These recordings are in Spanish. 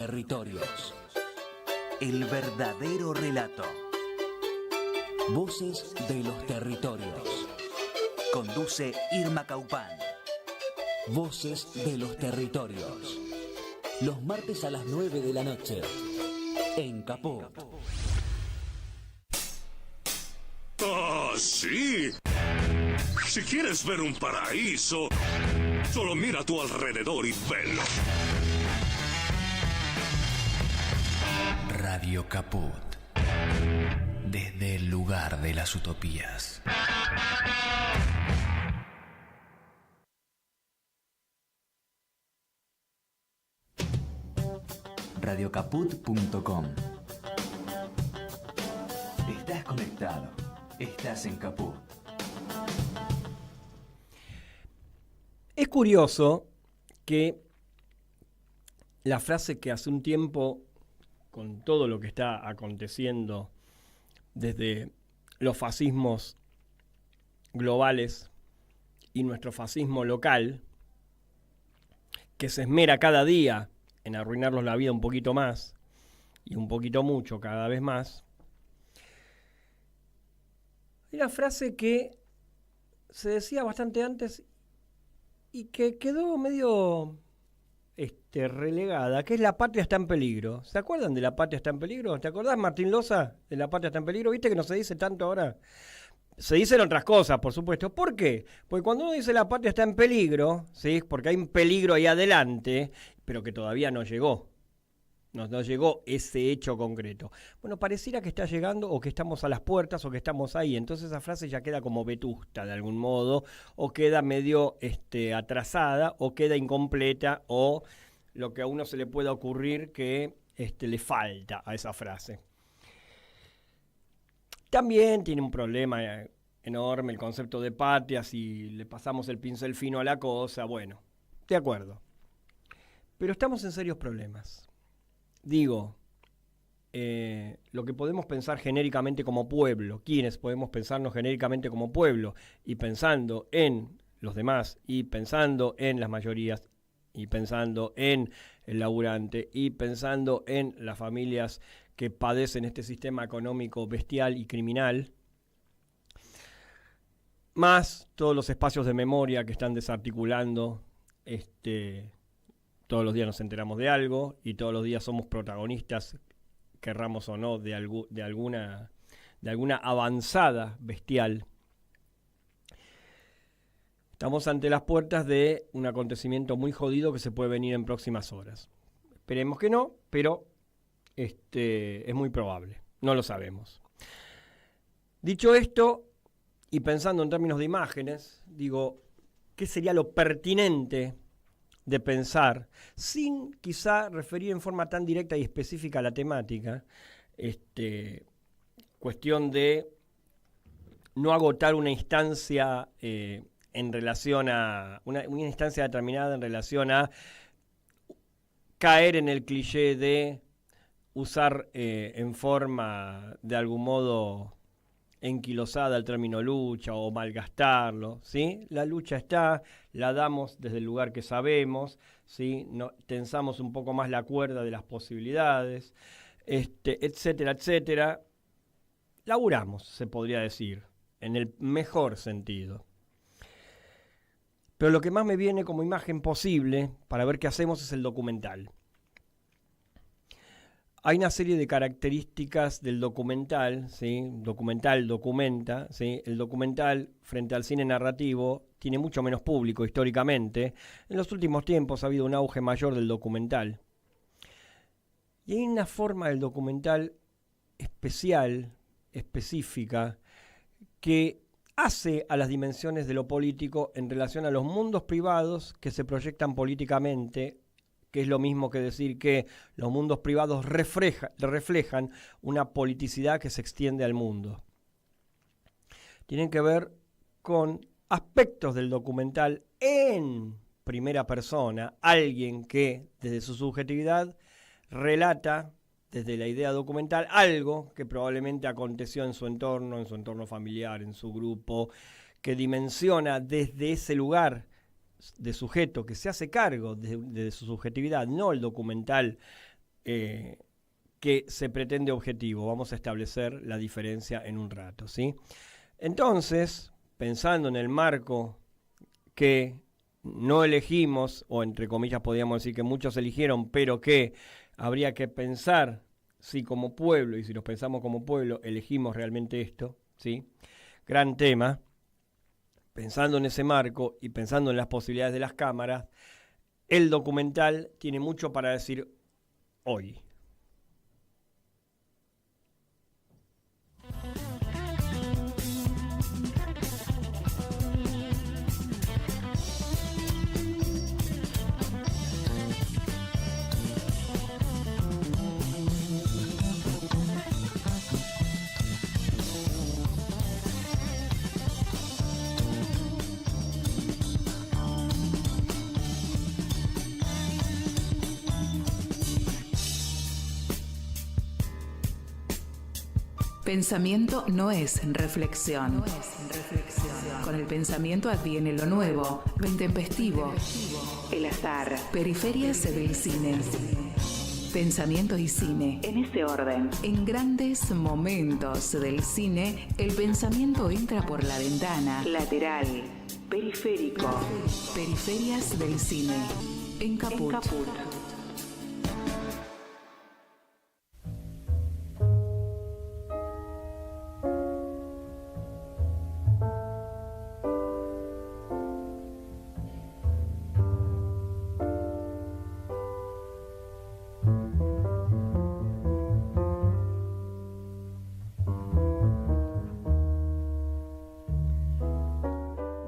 Territorios. El verdadero relato. Voces de los territorios. Conduce Irma Caupán. Voces de los territorios. Los martes a las 9 de la noche. En Caput. ¡Ah, sí! Si quieres ver un paraíso, solo mira a tu alrededor y velo. Radio Caput. Desde el lugar de las utopías. Radiocaput.com. Estás conectado. Estás en Caput. Es curioso que la frase que hace un tiempo, con todo lo que está aconteciendo desde los fascismos globales y nuestro fascismo local, que se esmera cada día en arruinarnos la vida un poquito más y un poquito mucho cada vez más, hay una frase que se decía bastante antes y que quedó medio relegada, que es la patria está en peligro. ¿Se acuerdan de la patria está en peligro? ¿Te acordás, Martín Loza, de la patria está en peligro? ¿Viste que no se dice tanto ahora? Se dicen otras cosas, por supuesto. ¿Por qué? Porque cuando uno dice la patria está en peligro, ¿sí? Porque hay un peligro ahí adelante, pero que todavía no llegó. No llegó ese hecho concreto. Bueno, pareciera que está llegando, o que estamos a las puertas, o que estamos ahí. Entonces esa frase ya queda como vetusta de algún modo, o queda medio atrasada, o queda incompleta, o lo que a uno se le pueda ocurrir que le falta a esa frase. También tiene un problema enorme el concepto de patria, si le pasamos el pincel fino a la cosa, bueno, de acuerdo. Pero estamos en serios problemas. Digo, lo que podemos pensar genéricamente como pueblo, quienes podemos pensarnos genéricamente como pueblo, y pensando en los demás, y pensando en las mayorías, y pensando en el laburante, y pensando en las familias que padecen este sistema económico bestial y criminal, más todos los espacios de memoria que están desarticulando, todos los días nos enteramos de algo y todos los días somos protagonistas, querramos o no, de alguna avanzada bestial. Estamos ante las puertas de un acontecimiento muy jodido que se puede venir en próximas horas. Esperemos que no, pero es muy probable, no lo sabemos. Dicho esto, y pensando en términos de imágenes, digo, ¿qué sería lo pertinente de pensar, sin quizá referir en forma tan directa y específica a la temática, cuestión de no agotar una instancia en relación a, una instancia determinada en relación a caer en el cliché de usar en forma de algún modo enquilosada el término lucha o malgastarlo, ¿sí? La lucha está, la damos desde el lugar que sabemos, ¿sí? Tensamos un poco más la cuerda de las posibilidades, etcétera, etcétera. Laburamos, se podría decir, en el mejor sentido. Pero lo que más me viene como imagen posible para ver qué hacemos es el documental. Hay una serie de características del documental, ¿sí? Documental documenta, ¿sí? El documental frente al cine narrativo tiene mucho menos público históricamente. En los últimos tiempos ha habido un auge mayor del documental. Y hay una forma del documental especial, específica, que hace a las dimensiones de lo político en relación a los mundos privados que se proyectan políticamente, que es lo mismo que decir que los mundos privados reflejan una politicidad que se extiende al mundo. Tienen que ver con aspectos del documental en primera persona, alguien que desde su subjetividad relata desde la idea documental algo que probablemente aconteció en su entorno familiar, en su grupo, que dimensiona desde ese lugar de sujeto que se hace cargo de su subjetividad, no el documental eh, que se pretende objetivo. Vamos a establecer la diferencia en un rato, ¿sí? Entonces, pensando en el marco que no elegimos, o entre comillas podríamos decir que muchos eligieron, pero que habría que pensar si como pueblo, y si nos pensamos como pueblo, elegimos realmente esto, ¿sí? Gran tema. Pensando en ese marco y pensando en las posibilidades de las cámaras, el documental tiene mucho para decir hoy. Pensamiento no es reflexión. Con el pensamiento adviene lo nuevo, lo intempestivo, el azar, periferias del cine. Pensamiento y cine, en ese orden. En grandes momentos del cine, el pensamiento entra por la ventana, lateral, periférico. Periferias del cine, en Caput.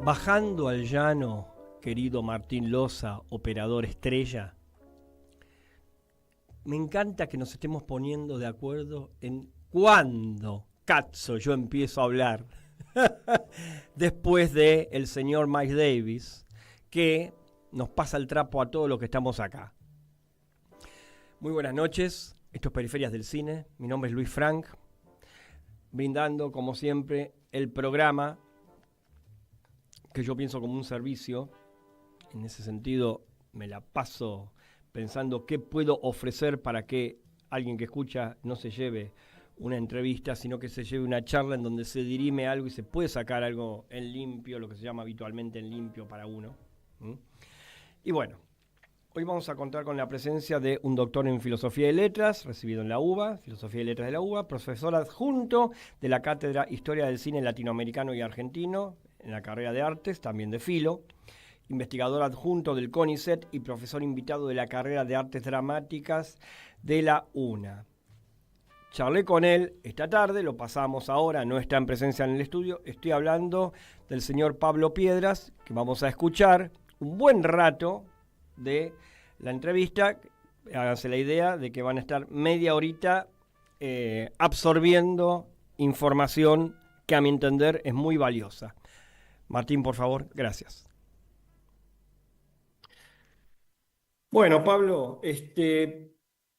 Bajando al llano, querido Martín Loza, operador estrella, me encanta que nos estemos poniendo de acuerdo en cuándo, cazzo, yo empiezo a hablar. Después de el señor Miles Davis, que nos pasa el trapo a todos los que estamos acá. Muy buenas noches, esto es Periferias del Cine, mi nombre es Luis Frank, brindando como siempre el programa que yo pienso como un servicio. En ese sentido me la paso pensando qué puedo ofrecer para que alguien que escucha no se lleve una entrevista, sino que se lleve una charla en donde se dirime algo y se puede sacar algo en limpio, lo que se llama habitualmente en limpio para uno. Y bueno, hoy vamos a contar con la presencia de un doctor en Filosofía y Letras, recibido en la UBA, Filosofía y Letras de la UBA, profesor adjunto de la Cátedra Historia del Cine Latinoamericano y Argentino, en la carrera de Artes, también de Filo, investigador adjunto del CONICET y profesor invitado de la carrera de Artes Dramáticas de la UNA. Charlé con él esta tarde, lo pasamos ahora, no está en presencia en el estudio. Estoy hablando del señor Pablo Piedras, que vamos a escuchar un buen rato de la entrevista. Háganse la idea de que van a estar media horita absorbiendo información que a mi entender es muy valiosa. Martín, por favor, gracias. Bueno, Pablo,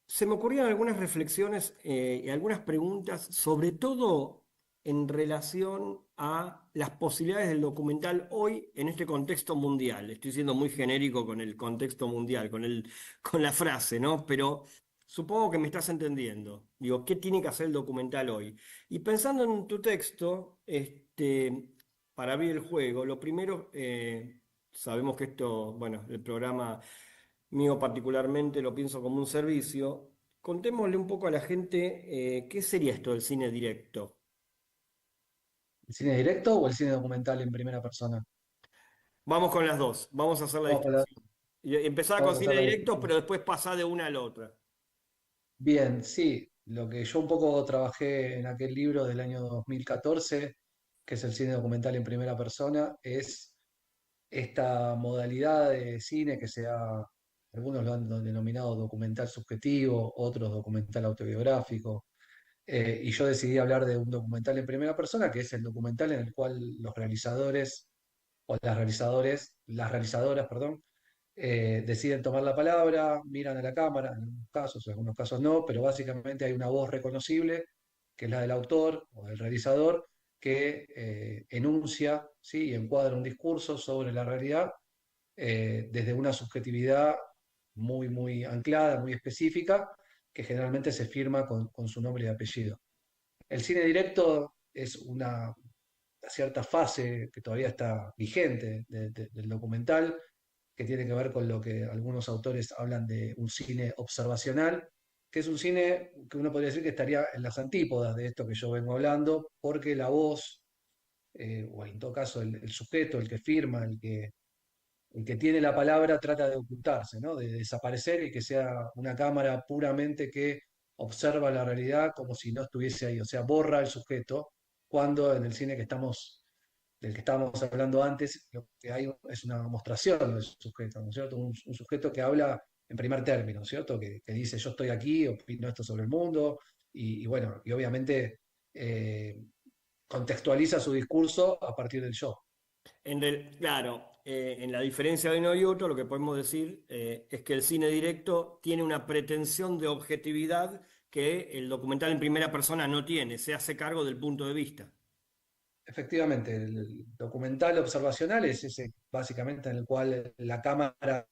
se me ocurrieron algunas reflexiones y algunas preguntas, sobre todo en relación a las posibilidades del documental hoy en este contexto mundial. Estoy siendo muy genérico con el contexto mundial, con la frase, ¿no? Pero supongo que me estás entendiendo. Digo, ¿qué tiene que hacer el documental hoy? Y pensando en tu texto, para abrir el juego, lo primero, sabemos que esto, bueno, el programa mío particularmente lo pienso como un servicio. Contémosle un poco a la gente qué sería esto del cine directo. ¿El cine directo o el cine documental en primera persona? Vamos con las dos, vamos a hacer la Vamos con la, distinción. Y empezar con vamos a hacer cine la directo, distinción. pero después pasar de una a la otra. Bien, sí, lo que yo un poco trabajé en aquel libro del año 2014, que es el cine documental en primera persona, es esta modalidad de cine que algunos lo han denominado documental subjetivo, otros documental autobiográfico, y yo decidí hablar de un documental en primera persona, que es el documental en el cual los realizadores o las realizadoras, perdón, deciden tomar la palabra, miran a la cámara, en algunos casos no, pero básicamente hay una voz reconocible, que es la del autor o del realizador, que enuncia, ¿sí? Y encuadra un discurso sobre la realidad desde una subjetividad muy, muy anclada, muy específica, que generalmente se firma con su nombre y apellido. El cine directo es una cierta fase que todavía está vigente del documental, que tiene que ver con lo que algunos autores hablan de un cine observacional, que es un cine que uno podría decir que estaría en las antípodas de esto que yo vengo hablando, porque la voz, o en todo caso el sujeto, el que firma, el que tiene la palabra, trata de ocultarse, ¿no? De desaparecer y que sea una cámara puramente que observa la realidad como si no estuviese ahí, o sea, borra al sujeto, cuando en el cine del que estábamos hablando antes, lo que hay es una demostración del sujeto, ¿no es cierto? Un sujeto que habla en primer término, ¿no es cierto? Que dice yo estoy aquí, opino esto sobre el mundo, y bueno, y obviamente eh, contextualiza su discurso a partir del yo. Claro, en la diferencia de uno y otro, lo que podemos decir es que el cine directo tiene una pretensión de objetividad que el documental en primera persona no tiene, se hace cargo del punto de vista. Efectivamente, el documental observacional es ese básicamente en el cual la cámara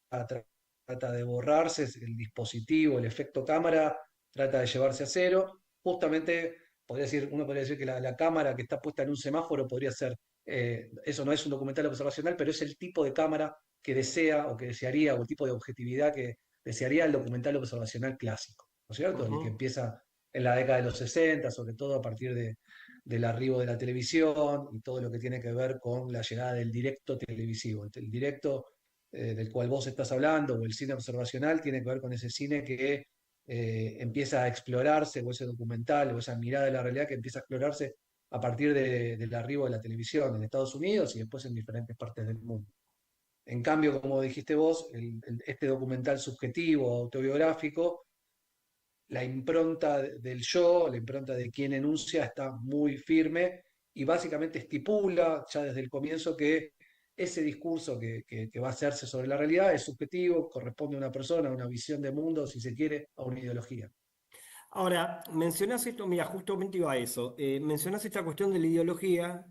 trata de borrarse, el dispositivo, el efecto cámara trata de llevarse a cero. Justamente, uno podría decir que la cámara que está puesta en un semáforo podría ser, eso no es un documental observacional, pero es el tipo de cámara que desea o que desearía, o el tipo de objetividad que desearía el documental observacional clásico, ¿no es cierto? El que Ujú. empieza en la década de los 60, sobre todo a partir del arribo de la televisión y todo lo que tiene que ver con la llegada del directo televisivo. El directo del cual vos estás hablando, o el cine observacional, tiene que ver con ese cine que empieza a explorarse, o ese documental, o esa mirada de la realidad que empieza a explorarse a partir del arribo de la televisión en Estados Unidos y después en diferentes partes del mundo. En cambio, como dijiste vos, este documental subjetivo, autobiográfico, la impronta del yo, la impronta de quien enuncia está muy firme y básicamente estipula ya desde el comienzo que ese discurso que va a hacerse sobre la realidad es subjetivo, corresponde a una persona, a una visión de mundo, si se quiere, a una ideología. Ahora, mencionás esto, mira, justamente iba a eso, mencionás esta cuestión de la ideología,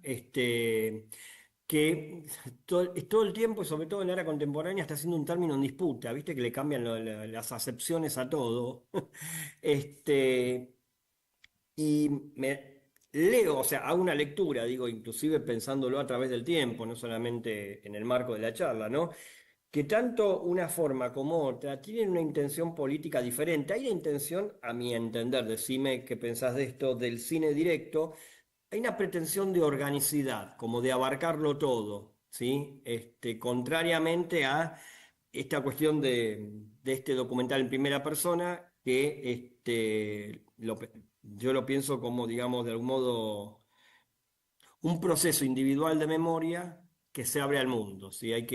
que todo el tiempo, y sobre todo en la era contemporánea, está siendo un término en disputa, ¿viste? Que le cambian las acepciones a todo. Este, y leo, o sea, hago una lectura, digo, inclusive pensándolo a través del tiempo, no solamente en el marco de la charla, ¿no? Que tanto una forma como otra tienen una intención política diferente. Hay la intención, a mi entender, decime qué pensás de esto, del cine directo, hay una pretensión de organicidad, como de abarcarlo todo, ¿sí? Contrariamente a esta cuestión de este documental en primera persona, que yo lo pienso como, digamos, de algún modo, un proceso individual de memoria que se abre al mundo, ¿sí? Hay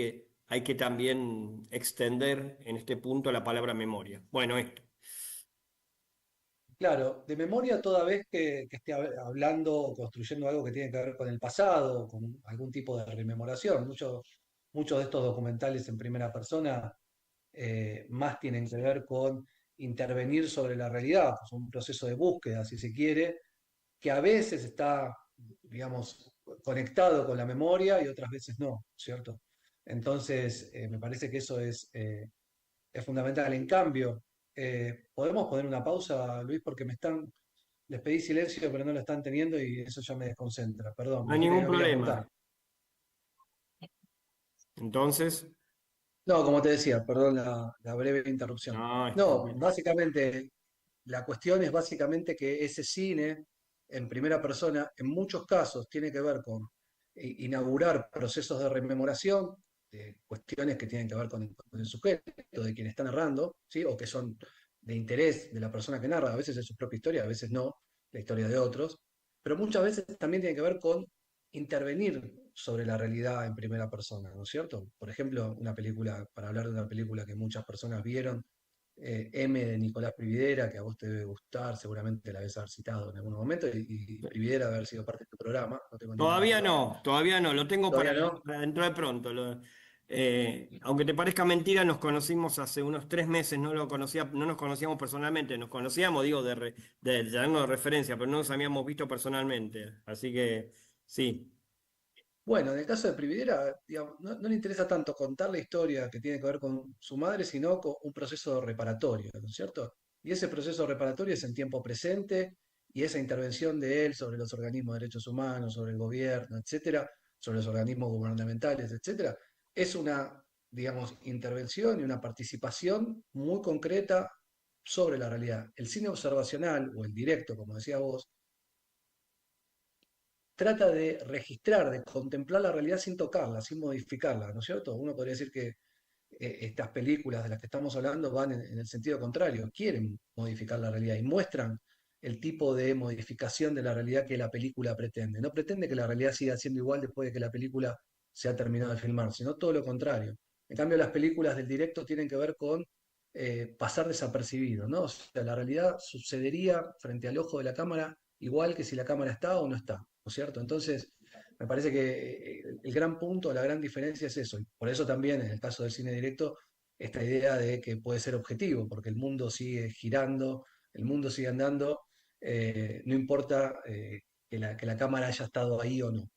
que también extender en este punto la palabra memoria. Bueno, esto. Claro, de memoria toda vez que esté hablando o construyendo algo que tiene que ver con el pasado, con algún tipo de rememoración. Muchos de estos documentales en primera persona más tienen que ver con intervenir sobre la realidad, pues un proceso de búsqueda, si se quiere, que a veces está, digamos, conectado con la memoria y otras veces no, ¿cierto? Entonces, me parece que eso es fundamental. En cambio, podemos poner una pausa, Luis, porque les pedí silencio, pero no lo están teniendo y eso ya me desconcentra. Perdón, No me hay dijiste que ningún me querías preguntar. problema. Entonces, No, como te decía, perdón la breve interrupción. no, está No, bien. básicamente, la cuestión es básicamente que ese cine en primera persona, en muchos casos, tiene que ver con inaugurar procesos de rememoración, de cuestiones que tienen que ver con el sujeto, de quien está narrando, ¿sí? O que son de interés de la persona que narra, a veces es su propia historia, a veces no, la historia de otros, pero muchas veces también tiene que ver con intervenir sobre la realidad en primera persona, ¿no es cierto? Por ejemplo, para hablar de una película que muchas personas vieron, M de Nicolás Prividera, que a vos te debe gustar, seguramente la debes haber citado en algún momento, y Prividera debe haber sido parte de tu programa, no tengo ninguna duda. Todavía no, lo tengo ¿Todavía no? para dentro de pronto. Aunque te parezca mentira, nos conocimos hace unos 3 meses, no nos conocíamos personalmente, nos conocíamos, digo, de tenernos de referencia, pero no nos habíamos visto personalmente. Así que sí. Bueno, en el caso de Prividera, digamos, no le interesa tanto contar la historia que tiene que ver con su madre, sino con un proceso reparatorio, ¿no es cierto? Y ese proceso reparatorio es en tiempo presente y esa intervención de él sobre los organismos de derechos humanos, sobre el gobierno, etcétera, sobre los organismos gubernamentales, etcétera, es una, digamos, intervención y una participación muy concreta sobre la realidad. El cine observacional o el directo, como decía vos, trata de registrar, de contemplar la realidad sin tocarla, sin modificarla, ¿no es cierto? Uno podría decir que estas películas de las que estamos hablando van en el sentido contrario, quieren modificar la realidad y muestran el tipo de modificación de la realidad que la película pretende. No pretende que la realidad siga siendo igual después de que la película se ha terminado de filmar, sino todo lo contrario. En cambio, las películas del directo tienen que ver con pasar desapercibido, ¿no? O sea, la realidad sucedería frente al ojo de la cámara igual que si la cámara está o no está, ¿no es cierto? Entonces, me parece que el gran punto, la gran diferencia es eso. Y por eso también, en el caso del cine directo, esta idea de que puede ser objetivo, porque el mundo sigue girando, el mundo sigue andando, no importa que la cámara haya estado ahí o no.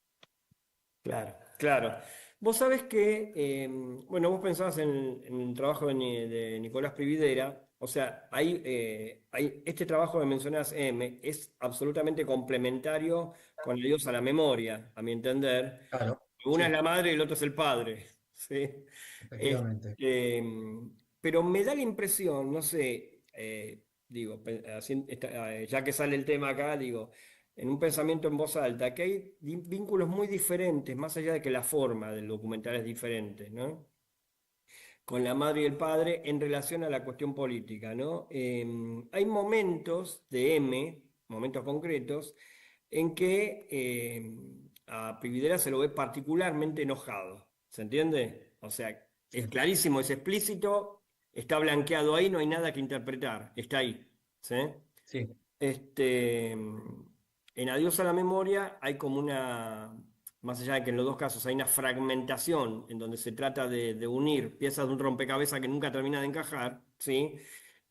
Claro, claro. Vos sabés que, bueno, vos pensabas en el trabajo de Nicolás Prividera, o sea, este trabajo que mencionás, M, es absolutamente complementario con el Dios a la memoria, a mi entender. Claro, Una es sí, la madre y el otro es el padre, ¿sí? efectivamente. Este, pero me da la impresión, no sé, digo, ya que sale el tema acá, digo, en un pensamiento en voz alta, que hay vínculos muy diferentes, más allá de que la forma del documental es diferente, ¿no? Con la madre y el padre en relación a la cuestión política, ¿no? Hay momentos de M, momentos concretos, en que a Prividera se lo ve particularmente enojado, ¿se entiende? O sea, es Sí, clarísimo, es explícito, está blanqueado ahí, no hay nada que interpretar, está ahí, ¿sí? sí, En Adiós a la memoria hay como una, más allá de que en los dos casos hay una fragmentación en donde se trata de unir piezas de un rompecabezas que nunca termina de encajar, ¿sí?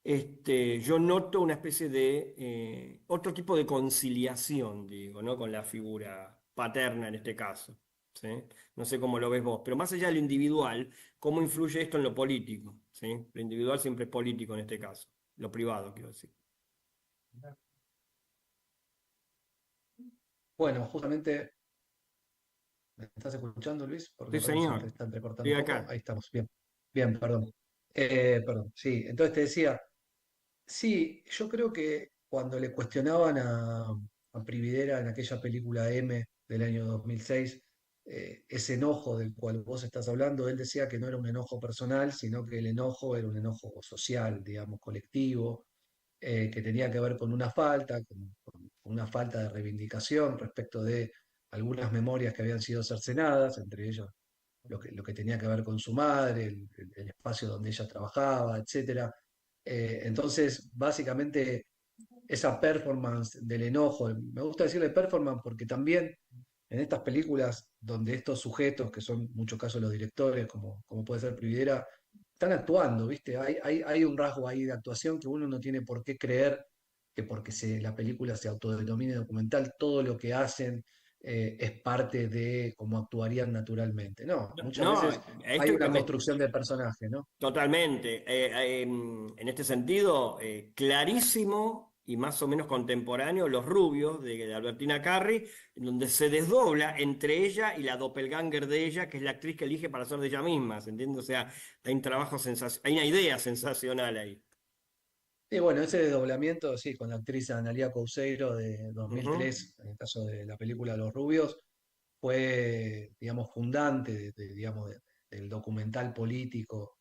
Yo noto una especie de otro tipo de conciliación, digo, ¿no? Con la figura paterna en este caso, ¿sí? No sé cómo lo ves vos, pero más allá de lo individual, ¿cómo influye esto en lo político? ¿Sí? Lo individual siempre es político en este caso, lo privado, quiero decir. bueno, justamente, ¿me estás escuchando, Luis? Porque Sí, por ahí se señor, está entrecortando estoy un poco. acá. Ahí estamos, bien. Bien, perdón. Perdón, sí. Entonces te decía, sí, yo creo que cuando le cuestionaban a Prividera en aquella película M del año 2006, ese enojo del cual vos estás hablando, él decía que no era un enojo personal, sino que el enojo era un enojo social, digamos, colectivo, que tenía que ver con una falta, con una falta de reivindicación respecto de algunas memorias que habían sido cercenadas, entre ellos lo que tenía que ver con su madre, el espacio donde ella trabajaba, etcétera. Entonces, básicamente, esa performance del enojo, me gusta decirle performance porque también en estas películas donde estos sujetos, que son en muchos casos los directores, como puede ser Prividera, están actuando, ¿viste? Hay un rasgo ahí de actuación que uno no tiene por qué creer que porque la película se autodenomine documental, todo lo que hacen es parte de cómo actuarían naturalmente. No, muchas No, veces hay esto una construcción del personaje, ¿no? totalmente. En este sentido, clarísimo y más o menos contemporáneo, Los Rubios de Albertina Carri, en donde se desdobla entre ella y la doppelganger de ella, que es la actriz que elige para ser de ella misma, ¿se entiende? O sea, hay un trabajo hay una idea sensacional ahí. Y bueno, ese desdoblamiento, sí, con la actriz Analia Couceiro de Ujú. 2003, en el caso de la película Los Rubios, fue, digamos, fundante digamos, del documental político,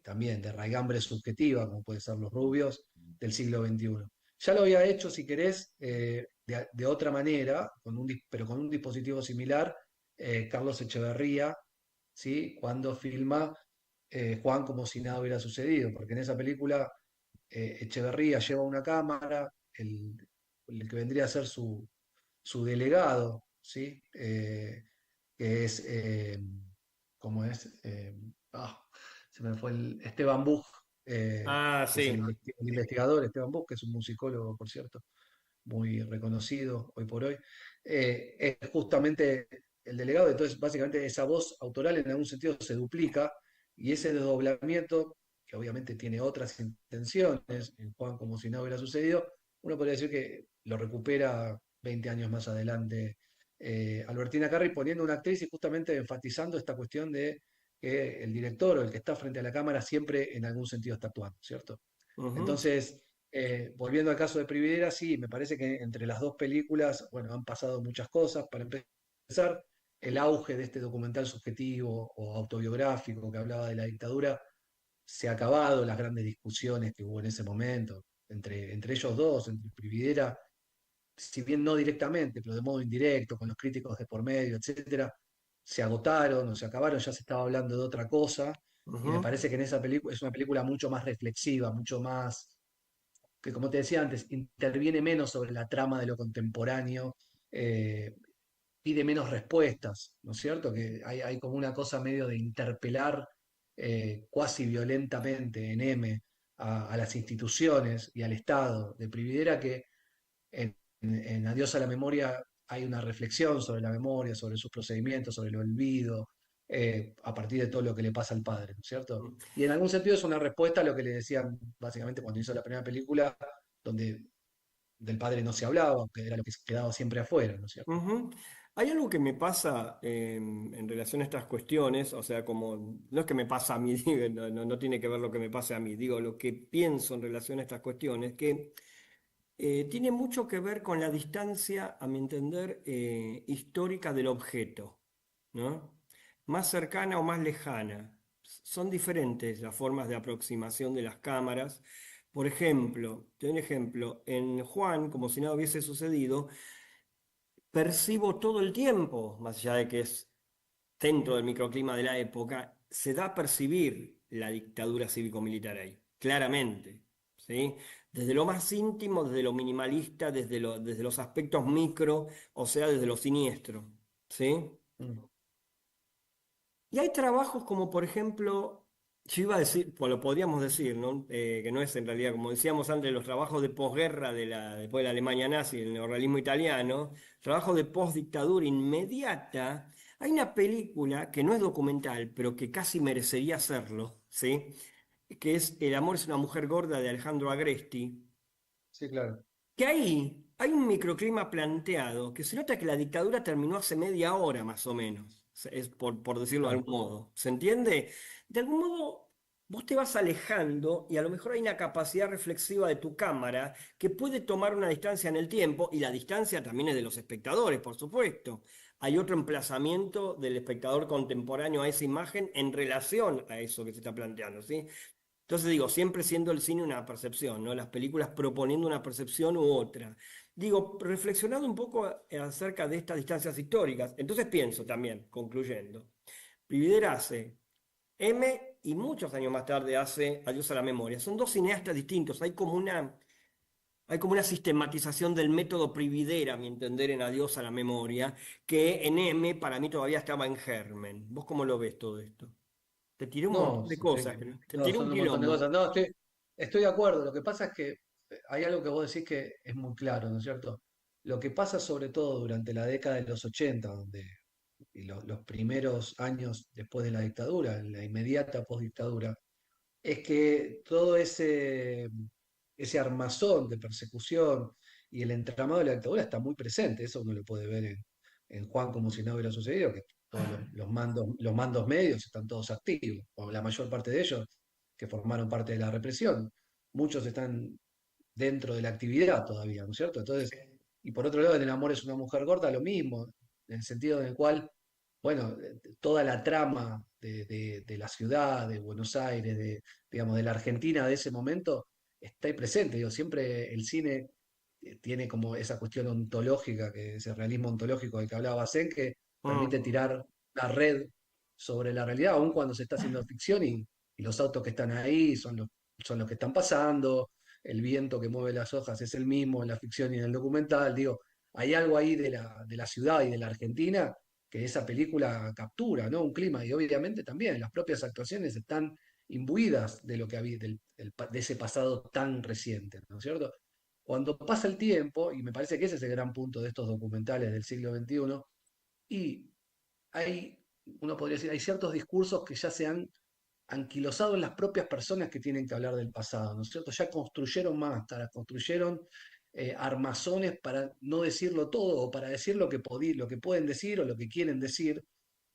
también de raigambre subjetiva, como puede ser Los Rubios, del siglo XXI. Ya lo había hecho, si querés, de otra manera, pero con un dispositivo similar, Carlos Echeverría, ¿sí? Cuando filma Juan como si nada hubiera sucedido, porque en esa película Echeverría lleva una cámara, el que vendría a ser su delegado, ¿sí? Que es, ¿cómo es? Se me fue Esteban Buch, Ah, que es sí. el investigador, Esteban Buch, que es un musicólogo, por cierto, muy reconocido hoy por hoy, es justamente el delegado, entonces básicamente esa voz autoral en algún sentido se duplica y ese desdoblamiento que obviamente tiene otras intenciones, en Juan como si nada hubiera sucedido, uno podría decir que lo recupera 20 años más adelante Albertina Carri poniendo una actriz y justamente enfatizando esta cuestión de que el director o el que está frente a la cámara siempre en algún sentido está actuando, ¿cierto? Ujú. Entonces, volviendo al caso de Prividera, sí, me parece que entre las dos películas, bueno, han pasado muchas cosas. Para empezar, el auge de este documental subjetivo o autobiográfico que hablaba de la dictadura se ha acabado, las grandes discusiones que hubo en ese momento entre ellos dos, entre Prividera, si bien no directamente, pero de modo indirecto, con los críticos de por medio, etcétera, se agotaron o se acabaron, ya se estaba hablando de otra cosa. Y me Ujú. parece que en esa película es una película mucho más reflexiva, mucho más que como te decía antes, interviene menos sobre la trama de lo contemporáneo, eh, pide menos respuestas, ¿no es cierto? Que hay como una cosa medio de interpelar cuasi violentamente en M a las instituciones y al Estado de Prividera que en Adiós a la Memoria hay una reflexión sobre la memoria, sobre sus procedimientos, sobre el olvido, a partir de todo lo que le pasa al padre, ¿no es cierto? Y en algún sentido es una respuesta a lo que le decían básicamente cuando hizo la primera película, donde del padre no se hablaba, que era lo que quedaba siempre afuera, ¿no es cierto? Ujú. Hay algo que me pasa en relación a estas cuestiones, o sea, como no es que me pasa a mí, digo, no tiene que ver lo que me pase a mí, digo, lo que pienso en relación a estas cuestiones, que tiene mucho que ver con la distancia, a mi entender, histórica del objeto, ¿no? Más cercana o más lejana. Son diferentes las formas de aproximación de las cámaras. Por ejemplo, te doy un ejemplo, en Juan, como si nada hubiese sucedido, percibo todo el tiempo, más allá de que es dentro del microclima de la época, se da a percibir la dictadura cívico-militar ahí, claramente, ¿sí? Desde lo más íntimo, desde lo minimalista, desde los aspectos micro, o sea, desde lo siniestro, ¿sí? Mm. Y hay trabajos como, por ejemplo, yo iba a decir, pues lo podríamos decir, ¿no? Que no es en realidad, como decíamos antes, los trabajos de posguerra después de la Alemania nazi, el neorrealismo italiano, trabajos de postdictadura inmediata. Hay una película que no es documental, pero que casi merecería serlo, ¿sí? Que es El amor es una mujer gorda de Alejandro Agresti, Sí, claro. que ahí hay un microclima planteado que se nota que la dictadura terminó hace media hora más o menos, es por decirlo de Claro. algún modo. ¿Se entiende? De algún modo, vos te vas alejando y a lo mejor hay una capacidad reflexiva de tu cámara que puede tomar una distancia en el tiempo y la distancia también es de los espectadores, por supuesto. Hay otro emplazamiento del espectador contemporáneo a esa imagen en relación a eso que se está planteando, ¿sí? Entonces digo, siempre siendo el cine una percepción, ¿no? Las películas proponiendo una percepción u otra. Digo, reflexionando un poco acerca de estas distancias históricas, entonces pienso también, concluyendo, Privider hace M y muchos años más tarde hace Adiós a la memoria. Son dos cineastas distintos, hay como una sistematización del método Privider, a mi entender, en Adiós a la memoria, que en M para mí todavía estaba en germen. ¿Vos cómo lo ves todo esto? Te tiré un No, montón de cosas, te no, tiré un son un montón de quilombo. cosas. No, estoy de acuerdo. Lo que pasa es que hay algo que vos decís que es muy claro, ¿no es cierto? Lo que pasa sobre todo durante la década de los 80, donde y los primeros años después de la dictadura, en la inmediata postdictadura, es que todo ese armazón de persecución y el entramado de la dictadura está muy presente. Eso uno lo puede ver en Juan como si nada hubiera sucedido, que todos los mandos medios están todos activos, o la mayor parte de ellos que formaron parte de la represión. Muchos están dentro de la actividad todavía, ¿no es cierto? Entonces, y por otro lado, en El amor es una mujer gorda, lo mismo, en el sentido en el cual, bueno, toda la trama de la ciudad, de Buenos Aires, digamos, de la Argentina de ese momento, está ahí presente. Digo, siempre el cine tiene como esa cuestión ontológica, que ese realismo ontológico del que hablaba Bacén, que permite Mm. tirar la red sobre la realidad, aun cuando se está haciendo ficción y los autos que están ahí son los que están pasando, el viento que mueve las hojas es el mismo en la ficción y en el documental. Digo, hay algo ahí de la ciudad y de la Argentina que esa película captura, ¿no? Un clima, y obviamente también las propias actuaciones están imbuidas de lo que había, de ese pasado tan reciente, ¿no es cierto? Cuando pasa el tiempo, y me parece que ese es el gran punto de estos documentales del siglo XXI, y hay, uno podría decir, hay ciertos discursos que ya se han anquilosado en las propias personas que tienen que hablar del pasado, ¿no es cierto? Ya construyeron máscaras, construyeron armazones para no decirlo todo o para decir lo que pueden decir o lo que quieren decir.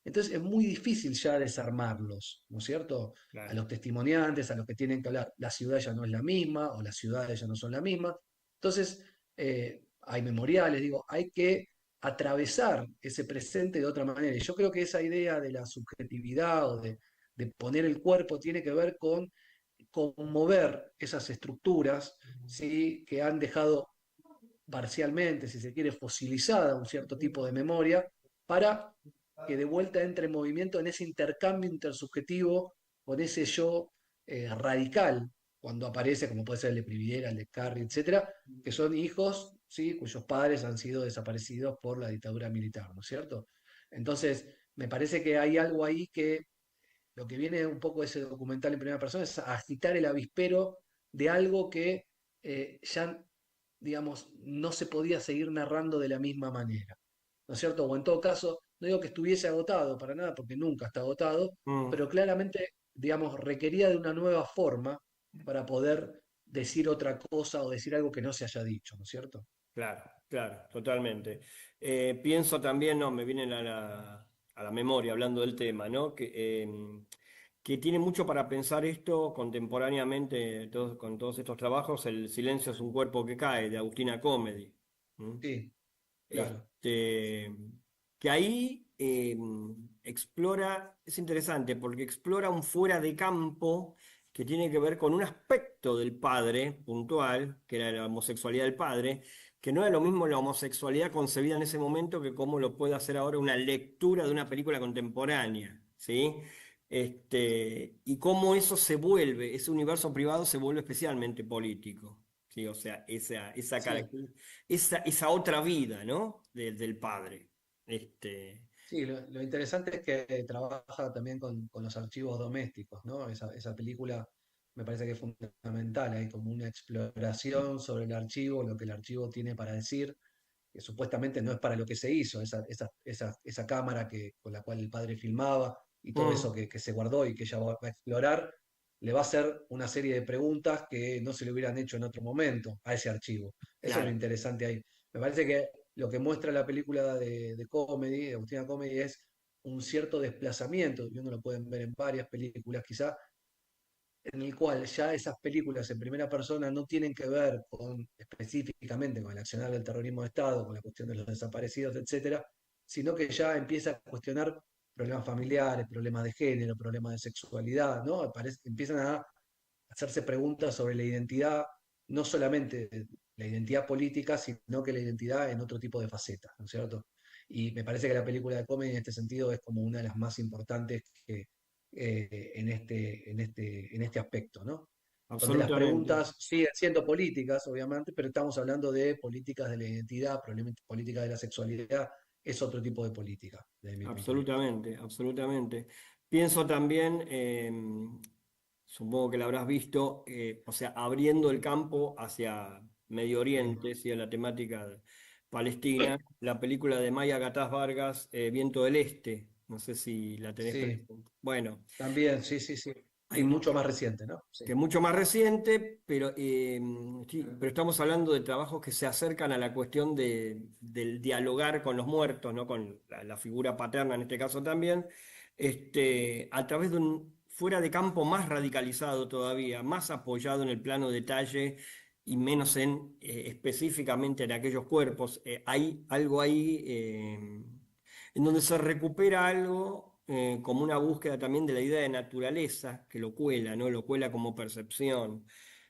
Entonces es muy difícil ya desarmarlos, ¿no es cierto? A Claro. los testimoniantes, a los que tienen que hablar, la ciudad ya no es la misma o las ciudades ya no son la misma. Entonces, hay memoriales, digo, hay que atravesar ese presente de otra manera. Y yo creo que esa idea de la subjetividad o de poner el cuerpo tiene que ver con conmover esas estructuras, ¿sí? Que han dejado parcialmente, si se quiere, fosilizada un cierto tipo de memoria, para que de vuelta entre en movimiento en ese intercambio intersubjetivo con ese yo radical, cuando aparece, como puede ser el de Privillera, el de Carri, etcétera, que son hijos, ¿sí? Cuyos padres han sido desaparecidos por la dictadura militar, ¿no es cierto? Entonces, me parece que hay algo ahí que lo que viene un poco de ese documental en primera persona es agitar el avispero de algo que ya, digamos, no se podía seguir narrando de la misma manera. ¿No es cierto? O en todo caso, no digo que estuviese agotado para nada, porque nunca está agotado, Mm. pero claramente, digamos, requería de una nueva forma para poder decir otra cosa o decir algo que no se haya dicho, ¿no es cierto? Claro, claro, totalmente. Pienso también, no, me viene a la memoria hablando del tema, ¿no? Que tiene mucho para pensar esto contemporáneamente con todos estos trabajos, El silencio es un cuerpo que cae, de Agustina Comedy. ¿Mm? Sí, claro. Este, que ahí explora, es interesante porque explora un fuera de campo que tiene que ver con un aspecto del padre puntual, que era la homosexualidad del padre, que no era lo mismo la homosexualidad concebida en ese momento que cómo lo puede hacer ahora una lectura de una película contemporánea, ¿sí? Y cómo eso se vuelve, ese universo privado se vuelve especialmente político, ¿sí? O sea, esa Sí. característica, esa otra vida, ¿no? Del padre. Sí, lo interesante es que trabaja también con los archivos domésticos, ¿no? Esa película me parece que es fundamental, hay como una exploración sobre el archivo, lo que el archivo tiene para decir, que supuestamente no es para lo que se hizo, esa cámara con la cual el padre filmaba y todo eso Mm, que se guardó y que ella va a explorar, le va a hacer una serie de preguntas que no se le hubieran hecho en otro momento a ese archivo. Eso es lo claro, interesante ahí. Me parece que lo que muestra la película de Comedy, de Agustina Comedy, es un cierto desplazamiento, y uno lo pueden ver en varias películas quizá, en el cual ya esas películas en primera persona no tienen que ver específicamente con el accionar del terrorismo de Estado, con la cuestión de los desaparecidos, etcétera, sino que ya empieza a cuestionar problemas familiares, problemas de género, problemas de sexualidad, ¿no? Empiezan a hacerse preguntas sobre la identidad, no solamente la identidad política, sino que la identidad en otro tipo de facetas, ¿no es cierto? Y me parece que la película de Comedy en este sentido es como una de las más importantes en este aspecto, ¿no? Donde las absolutamente. preguntas siguen siendo políticas, obviamente, pero estamos hablando de políticas de la identidad, probablemente políticas de la sexualidad, es otro tipo de política, desde mi punto de vista. Absolutamente, absolutamente. Pienso también, supongo que lo habrás visto, o sea, abriendo el campo hacia Medio Sí. Oriente, y a la temática de Palestina, la película de Maya Gatás Vargas, Viento del Este, no sé si la tenés Sí, presente. Bueno, también, sí, sí, sí. hay Sí, mucho un, más reciente, ¿no? Sí. que es mucho más reciente, pero, sí, pero estamos hablando de trabajos que se acercan a la cuestión del dialogar con los muertos, ¿no? Con la figura paterna en este caso también, a través de un fuera de campo más radicalizado todavía, más apoyado en el plano detalle y menos específicamente en aquellos cuerpos. Hay algo ahí en donde se recupera algo como una búsqueda también de la idea de naturaleza, que lo cuela, ¿no? Lo cuela como percepción.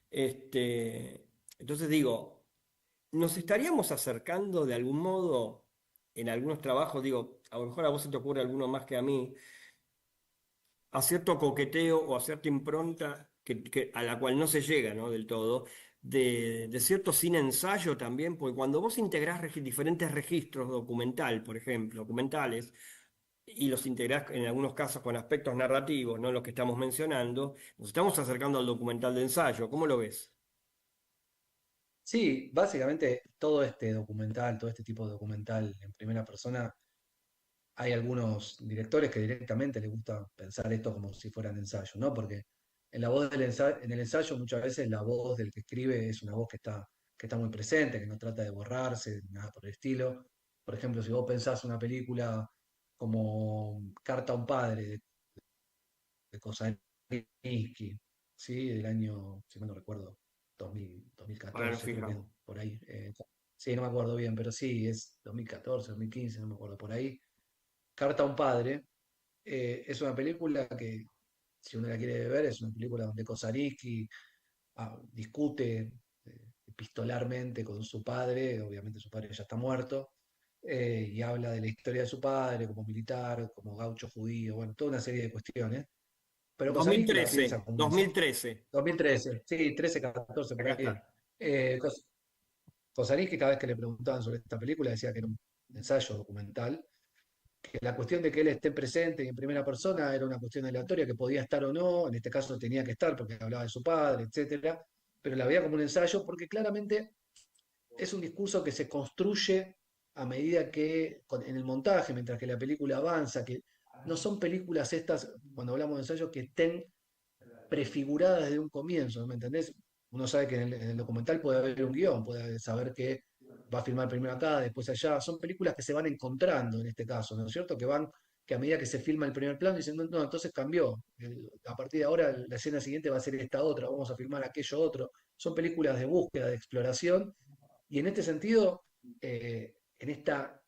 Entonces digo, nos estaríamos acercando de algún modo en algunos trabajos, digo, a lo mejor a vos se te ocurre alguno más que a mí, a cierto coqueteo o a cierta impronta a la cual no se llega, ¿no? Del todo, de cierto cine ensayo también, porque cuando vos integrás diferentes registros documental, por ejemplo, documentales, y los integrás en algunos casos con aspectos narrativos, no los que estamos mencionando, nos estamos acercando al documental de ensayo. ¿Cómo lo ves? Sí, básicamente todo este documental, todo este tipo de documental en primera persona hay algunos directores que directamente les gusta pensar esto como si fueran ensayos, ¿no? Porque en la voz en el ensayo muchas veces la voz del que escribe es una voz que está muy presente, que no trata de borrarse, nada por el estilo. Por ejemplo, si vos pensás una película como Carta a un padre de Kosaninski, ¿sí? Del año, si mal no recuerdo, Ahora nos 2014, creo que es fijamos. por ahí. Sí, no me acuerdo bien, pero sí, es 2014, 2015, no me acuerdo por ahí. Carta a un padre es una película que, si uno la quiere ver, es una película donde Kosarinski discute epistolarmente con su padre, obviamente su padre ya está muerto, y habla de la historia de su padre como militar, como gaucho judío, bueno, toda una serie de cuestiones. Pero Kosarinski la 2013, piensa como un ensayo. 2013. 2013, sí, 13, 14, por Acá ahí. está. Kosarinski, cada vez que le preguntaban sobre esta película, decía que era un ensayo documental, que la cuestión de que él esté presente y en primera persona era una cuestión aleatoria, que podía estar o no, en este caso tenía que estar porque hablaba de su padre, etcétera, pero la veía como un ensayo porque claramente es un discurso que se construye a medida que en el montaje, mientras que la película avanza, que no son películas estas, cuando hablamos de ensayos, que estén prefigurada desde un comienzo, ¿me entendés? Uno sabe que en el documental puede haber un guión, puede saber que va a filmar primero acá, después allá. Son películas que se van encontrando en este caso, ¿no es cierto? Que a medida que se filma el primer plano, dicen, no, no, entonces cambió. A partir de ahora la escena siguiente va a ser esta otra, vamos a filmar aquello otro. Son películas de búsqueda, de exploración, y en este sentido, en esta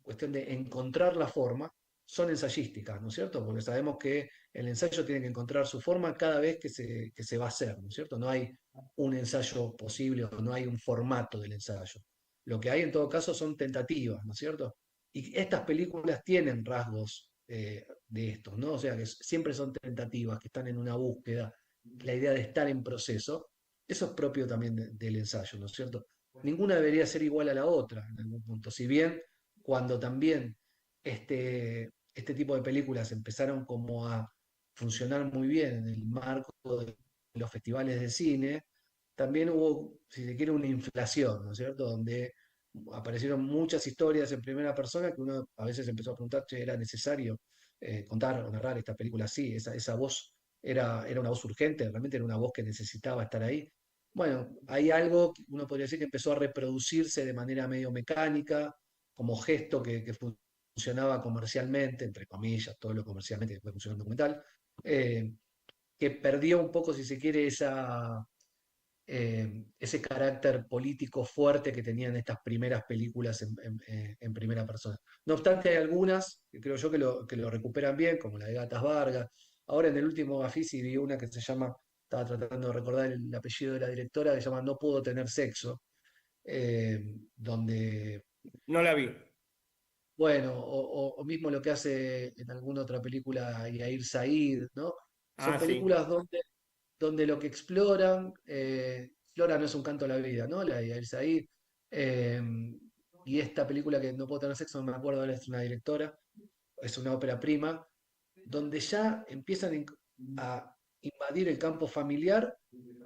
cuestión de encontrar la forma, son ensayísticas, ¿no es cierto? Porque sabemos que el ensayo tiene que encontrar su forma cada vez que se va a hacer, ¿no es cierto? No hay un ensayo posible o no hay un formato del ensayo. Lo que hay en todo caso son tentativas, ¿no es cierto? Y estas películas tienen rasgos de estos, ¿no? O sea, que siempre son tentativas, que están en una búsqueda, la idea de estar en proceso, eso es propio también del ensayo, ¿no es cierto? Ninguna debería ser igual a la otra en algún punto. Si bien cuando también este tipo de películas empezaron como a funcionar muy bien en el marco de los festivales de cine, también hubo, si se quiere, una inflación, ¿no es cierto? Donde aparecieron muchas historias en primera persona que uno a veces empezó a preguntar, che, ¿era necesario contar o narrar esta película así? Esa voz era una voz urgente, realmente era una voz que necesitaba estar ahí. Bueno, hay algo que uno podría decir que empezó a reproducirse de manera medio mecánica, como gesto que funcionaba comercialmente, entre comillas, todo lo comercialmente que puede funcionar un documental, eh, que perdió un poco, si se quiere, ese carácter político fuerte que tenían estas primeras películas en primera persona. No obstante, hay algunas que creo yo que lo recuperan bien, como la de Gatas Vargas. Ahora en el último Bafisi vi una que se llama, estaba tratando de recordar el apellido de la directora, que se llama No puedo tener sexo, donde No la vi. bueno, o mismo lo que hace en alguna otra película Yair Said, ¿no? Son Ah, sí. películas donde lo que exploran, Flora no es un canto a la vida, ¿no? La de Yair Said. eh, y esta película que no puedo tener sexo, no me acuerdo, ahora es una directora, es una ópera prima, donde ya empiezan a invadir el campo familiar,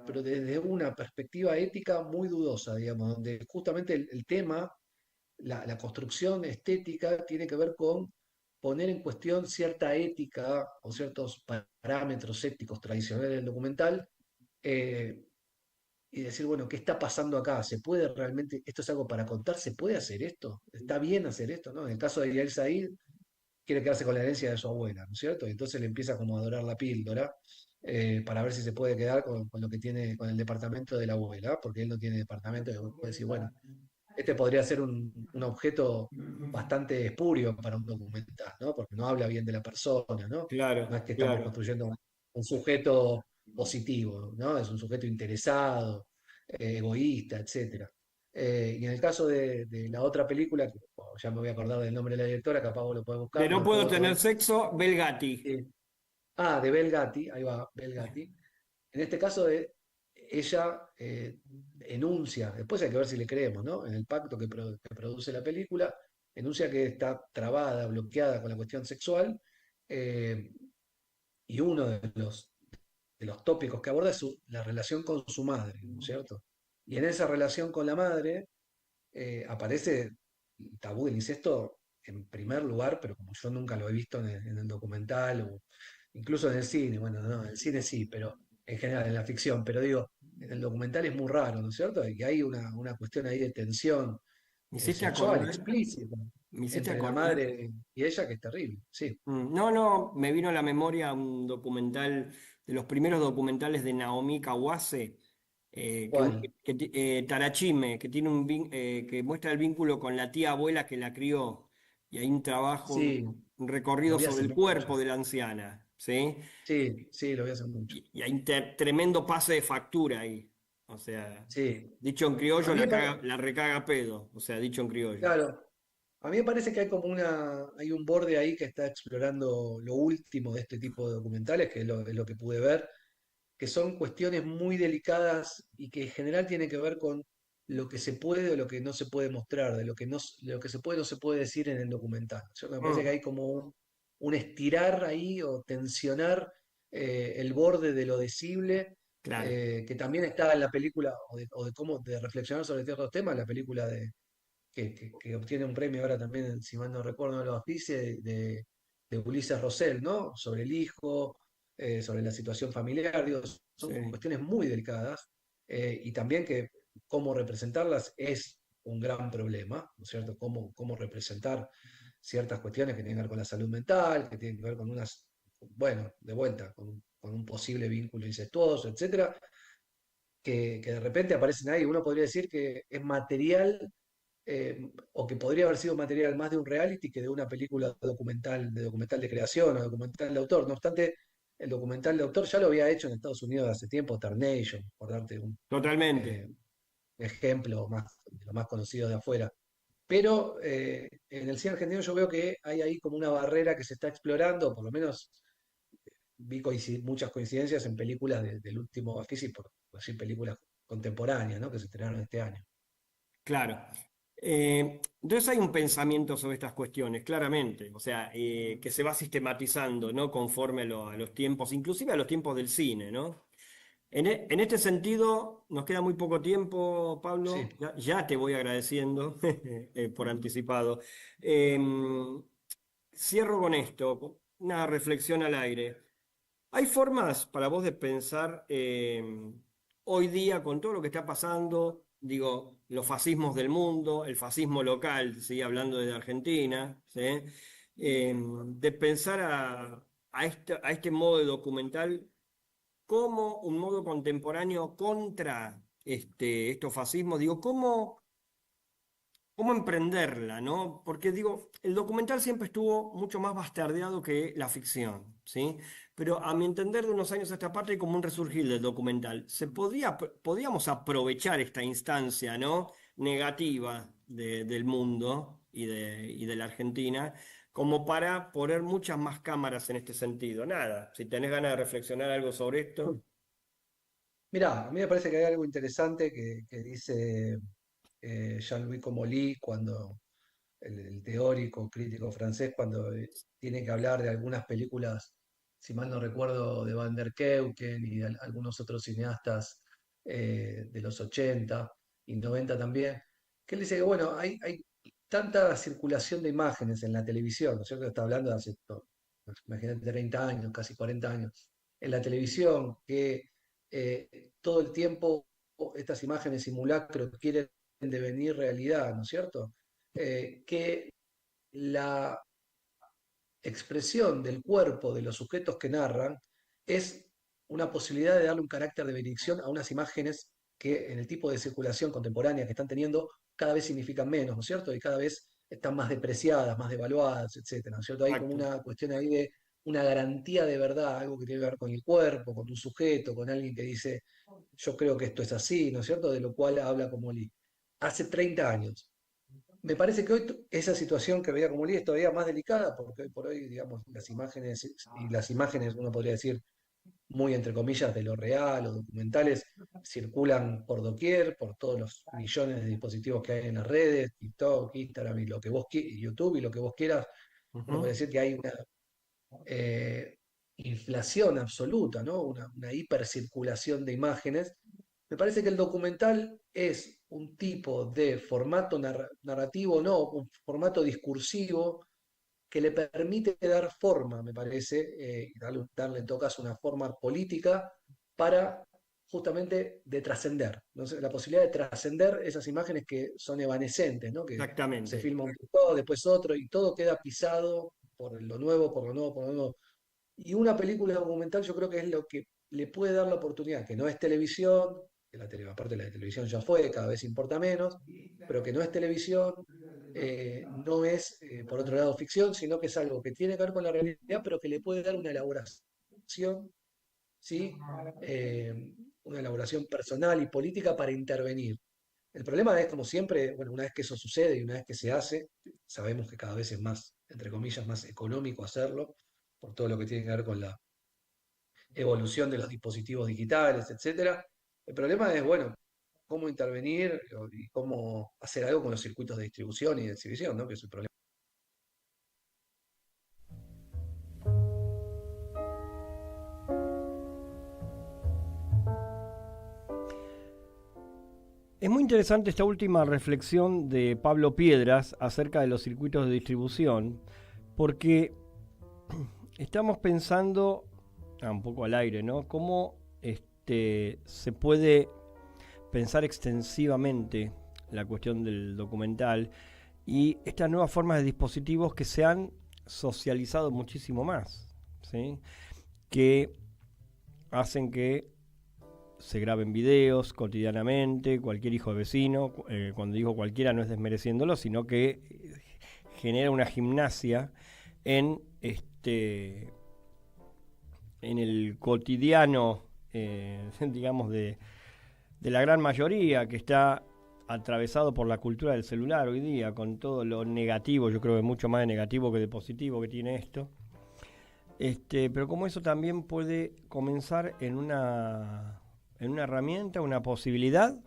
pero desde una perspectiva ética muy dudosa, digamos, donde justamente el tema la construcción estética tiene que ver con poner en cuestión cierta ética o ciertos parámetros éticos tradicionales del documental, eh, y decir, bueno, ¿qué está pasando acá? ¿Se puede realmente, esto es algo para contar? ¿Se puede hacer esto? ¿Está bien hacer esto? ¿No? En el caso de Yair Said, quiere quedarse con la herencia de su abuela, ¿no es cierto? Y entonces le empieza como a dorar la píldora, para ver si se puede quedar con lo que tiene, con el departamento de la abuela, porque él no tiene departamento, y puede decir, bueno, este podría ser un objeto bastante espurio para un documental, ¿no? Porque no habla bien de la persona, ¿no? No es Claro, que estamos claro. construyendo un sujeto positivo, ¿no? Es un sujeto interesado, egoísta, etcétera. Y en el caso de la otra película, que bueno, ya me voy a acordar del nombre de la directora, capaz vos lo podés buscar, De no No me puedo acuerdo. tener sexo, Belgati. Eh, de Belgatti, ahí va, Belgatti. En este caso, ella enuncia, después hay que ver si le creemos, ¿no? En el pacto que produce la película, enuncia que está trabada, bloqueada con la cuestión sexual, eh, y uno de los tópicos que aborda es la relación con su madre, ¿no es cierto? Y en esa relación con la madre aparece el tabú del incesto en primer lugar, pero como yo nunca lo he visto en el documental o incluso en el cine, bueno, no, en el cine sí, pero en general en la ficción, pero digo, en el documental es muy raro, ¿no es cierto? Y que hay una cuestión ahí de tensión Me hiciste sexual acordar, explícita me hiciste entre la acordar. madre y ella, que es terrible, sí. No, no, me vino a la memoria un documental, de los primeros documentales de Naomi Kawase, ¿Cuál? Tarachime, que tiene que muestra el vínculo con la tía abuela que la crió, y hay un trabajo, Sí, un lo recorrido vi sobre hace el mucho. cuerpo de la anciana, ¿sí? Sí, sí, lo vi hace mucho. Y hay un tremendo pase de factura ahí, o sea, Sí. dicho en A criollo, mí me la recaga pedo, o sea, dicho en criollo. claro, a mí me parece que hay como hay un borde ahí que está explorando lo último de este tipo de documentales, que es lo que pude ver, que son cuestiones muy delicadas y que en general tienen que ver con lo que se puede o lo que no se puede mostrar, de lo que no, de lo que se puede o no se puede decir en el documental. Me parece que Mm, hay como un estirar ahí o tensionar el borde de lo decible, claro, que también está en la película, o de cómo de reflexionar sobre ciertos temas, la película que obtiene un premio ahora también, si mal no recuerdo, no lo dice, de Ulises Rosell, ¿no? Sobre el hijo, sobre la situación familiar, digo, sí, son cuestiones muy delicadas y también que cómo representarlas es un gran problema, ¿no es cierto? Cómo representar ciertas cuestiones que tienen que ver con la salud mental, que tienen que ver con bueno, de vuelta, con un posible vínculo incestuoso, etcétera, que de repente aparecen ahí. Uno podría decir que es material o que podría haber sido material más de un reality que de una película documental de creación o documental de autor. No obstante, el documental de autor ya lo había hecho en Estados Unidos hace tiempo, Tarnation, por darte un totalmente. eh, ejemplo de lo más conocido de afuera. Pero en el cine argentino yo veo que hay ahí como una barrera que se está explorando, por lo menos vi muchas coincidencias en películas del último Bafisi, por decir películas contemporáneas, ¿no? Que se estrenaron este año. Claro. Entonces hay un pensamiento sobre estas cuestiones, claramente, o sea, que se va sistematizando, ¿no? Conforme a los tiempos, inclusive a los tiempos del cine, ¿no? En este sentido, nos queda muy poco tiempo, Sí. Pablo, ya te voy agradeciendo por anticipado. Em, Cierro con esto, una reflexión al aire. ¿Hay formas para vos de pensar hoy día con todo lo que está pasando, digo, los fascismos del mundo, el fascismo local, ¿sí? Hablando de Argentina, ¿sí? De pensar a este modo de documental como un modo contemporáneo contra estos fascismos? Digo, ¿cómo emprenderla, no? Porque digo, el documental siempre estuvo mucho más bastardeado que la ficción, ¿sí? Pero a mi entender, de unos años a esta parte hay como un resurgir del documental. Podíamos aprovechar esta instancia, ¿no? Negativa del mundo y de la Argentina, como para poner muchas más cámaras en este sentido. Nada, si tenés ganas de reflexionar algo sobre esto. Mirá, a mí me parece que hay algo interesante que dice Jean-Louis Comolli, cuando el teórico crítico francés, cuando tiene que hablar de algunas películas, si mal no recuerdo, de Van der Keuken y de algunos otros cineastas de los 80 y 90 también, que él dice que, bueno, hay tanta circulación de imágenes en la televisión, ¿no es cierto? Está hablando de hace, imagínate, 30 años, casi 40 años, en la televisión, que eh, todo el tiempo estas imágenes simulacro quieren devenir realidad, ¿no es cierto? Que la expresión del cuerpo de los sujetos que narran es una posibilidad de darle un carácter de bendición a unas imágenes que en el tipo de circulación contemporánea que están teniendo cada vez significan menos, ¿no es cierto? Y cada vez están más depreciadas, más devaluadas, etcétera, ¿no es cierto? Hay como Exacto. una cuestión ahí de una garantía de verdad, algo que tiene que ver con el cuerpo, con un sujeto, con alguien que dice, yo creo que esto es así, ¿no es cierto? De lo cual habla como Lee. Hace 30 años. Me parece que hoy esa situación que veía como Lee es todavía más delicada, porque hoy por hoy, digamos, las imágenes, y las imágenes, uno podría decir, muy entre comillas, de lo real o documentales, circulan por doquier, por todos los millones de dispositivos que hay en las redes, TikTok, Instagram y lo que YouTube y lo que vos quieras. Uno puede Ujú. decir que hay una eh, inflación absoluta, ¿no? Una hipercirculación de imágenes. Me parece que el documental es un tipo de formato narrativo, no, un formato discursivo que le permite dar forma, me parece, y darle en todo caso una forma política para justamente de trascender, ¿no? La posibilidad de trascender esas imágenes que son evanescentes, ¿no? Que se Exactamente. filma un poco, después otro, y todo queda pisado por lo nuevo, por lo nuevo, por lo nuevo. Y una película documental yo creo que es lo que le puede dar la oportunidad, que no es televisión, que aparte la de televisión ya fue, cada vez importa menos, pero que no es televisión, no es, por otro lado, ficción, sino que es algo que tiene que ver con la realidad, pero que le puede dar una elaboración, ¿sí? Una elaboración personal y política para intervenir. El problema es, como siempre, bueno, una vez que eso sucede y una vez que se hace, sabemos que cada vez es más, entre comillas, más económico hacerlo, por todo lo que tiene que ver con la evolución de los dispositivos digitales, etcétera. El problema es, bueno, cómo intervenir y cómo hacer algo con los circuitos de distribución y de exhibición, ¿no? Que es el problema. Es muy interesante esta última reflexión de Pablo Piedras acerca de los circuitos de distribución, porque estamos pensando, un poco al aire, ¿no? Cómo se puede pensar extensivamente la cuestión del documental y estas nuevas formas de dispositivos que se han socializado muchísimo más, ¿sí? Que hacen que se graben videos cotidianamente, cualquier hijo de vecino, cuando digo cualquiera no es desmereciéndolo, sino que genera una gimnasia en el cotidiano, digamos, de la gran mayoría, que está atravesado por la cultura del celular hoy día, con todo lo negativo, yo creo que mucho más de negativo que de positivo que tiene esto. Pero como eso también puede comenzar en una herramienta, una posibilidad,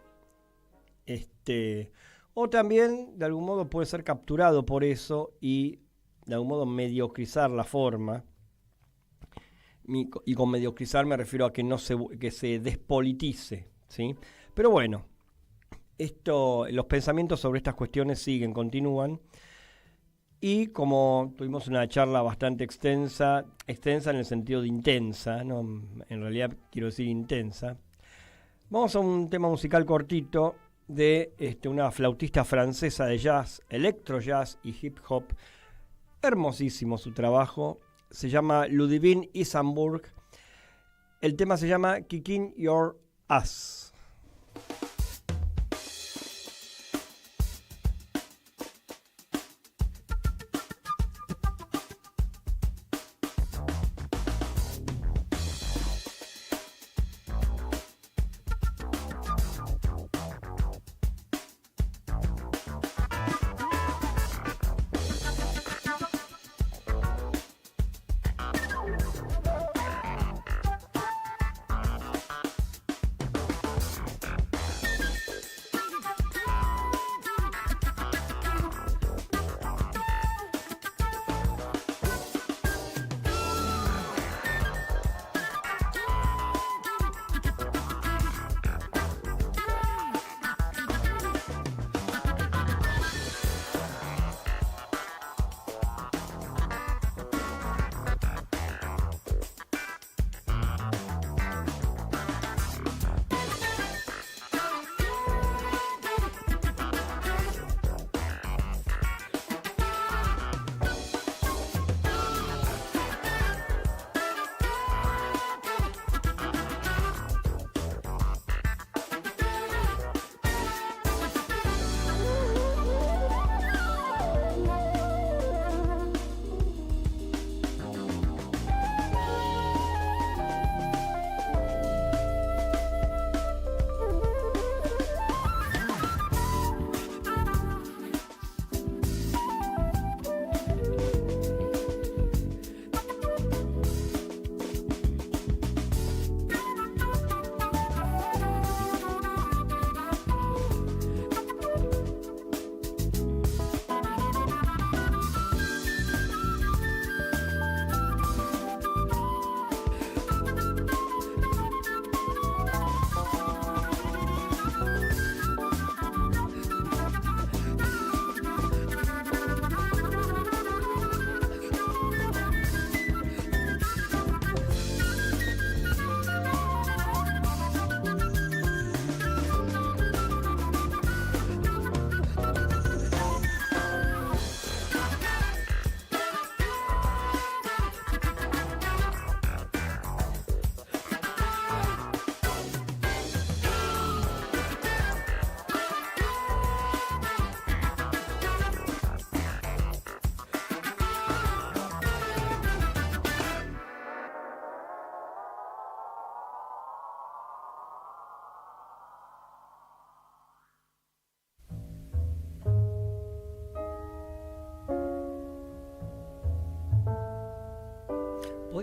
o también de algún modo puede ser capturado por eso y de algún modo mediocrizar la forma. Y con mediocrizar me refiero a que que se despolitice, ¿sí? Pero bueno, los pensamientos sobre estas cuestiones continúan. Y como tuvimos una charla bastante extensa en el sentido de intensa, ¿no? En realidad quiero decir intensa, vamos a un tema musical cortito de una flautista francesa de jazz, electro jazz y hip hop. Hermosísimo su trabajo. Se llama Ludivine Isenburg. El tema se llama Kicking Your Ass.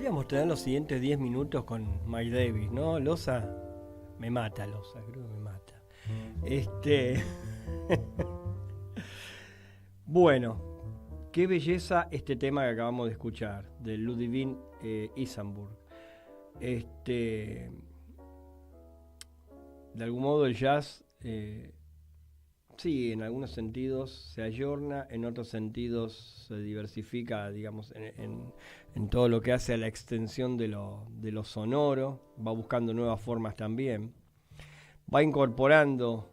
Podríamos tener los siguientes 10 minutos con Miles Davis, ¿no? Loza, me mata Loza, creo que me mata. Bueno, qué belleza este tema que acabamos de escuchar, de Ludwig Isenburg. De algún modo el jazz, sí, en algunos sentidos se ayorna, en otros sentidos se diversifica, digamos, en todo lo que hace a la extensión de lo sonoro, va buscando nuevas formas también, va incorporando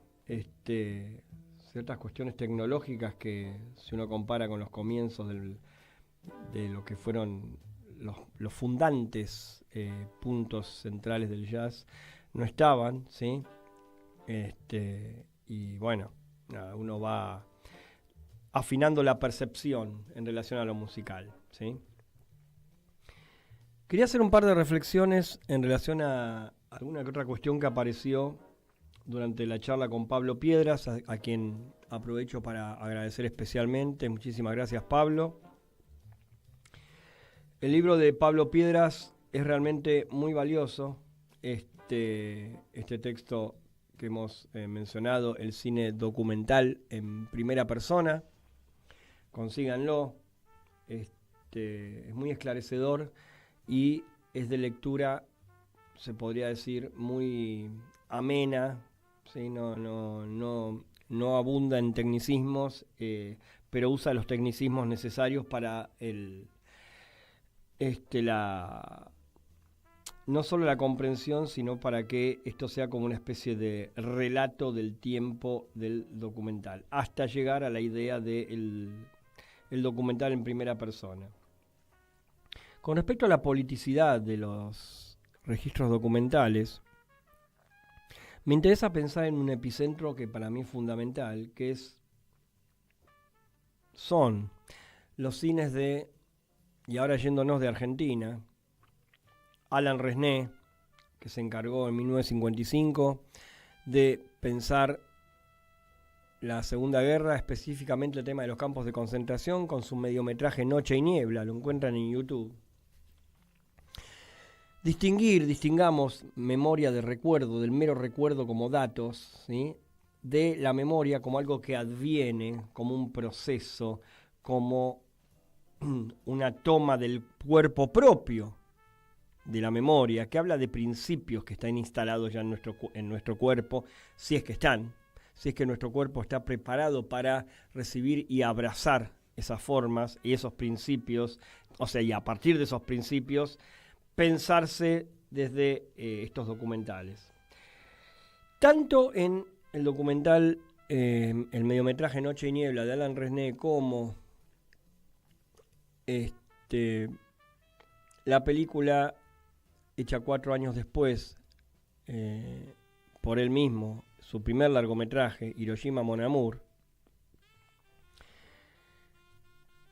ciertas cuestiones tecnológicas que, si uno compara con los comienzos de lo que fueron los fundantes puntos centrales del jazz, no estaban, ¿sí? Y bueno, nada, uno va afinando la percepción en relación a lo musical, ¿sí? Quería hacer un par de reflexiones en relación a alguna que otra cuestión que apareció durante la charla con Pablo Piedras, a quien aprovecho para agradecer especialmente. Muchísimas gracias, Pablo. El libro de Pablo Piedras es realmente muy valioso. Este texto que hemos mencionado, el cine documental en primera persona, consíganlo. Es muy esclarecedor y es de lectura, se podría decir, muy amena, ¿sí? No abunda en tecnicismos, pero usa los tecnicismos necesarios para no solo la comprensión, sino para que esto sea como una especie de relato del tiempo del documental, hasta llegar a la idea del documental en primera persona. Con respecto a la politicidad de los registros documentales, me interesa pensar en un epicentro que para mí es fundamental, que son los cines y ahora yéndonos de Argentina, Alain Resnais, que se encargó en 1955 de pensar la Segunda Guerra, específicamente el tema de los campos de concentración, con su mediometraje Noche y Niebla, lo encuentran en YouTube. Distingamos memoria de recuerdo, del mero recuerdo como datos, ¿sí? De la memoria como algo que adviene, como un proceso, como una toma del cuerpo propio de la memoria, que habla de principios que están instalados ya en nuestro cuerpo, si es que nuestro cuerpo está preparado para recibir y abrazar esas formas y esos principios, o sea, y a partir de esos principios, pensarse desde estos documentales. Tanto en el documental, el mediometraje Noche y Niebla de Alain Resnais, como la película hecha 4 años después por él mismo, su primer largometraje, Hiroshima Mon Amour,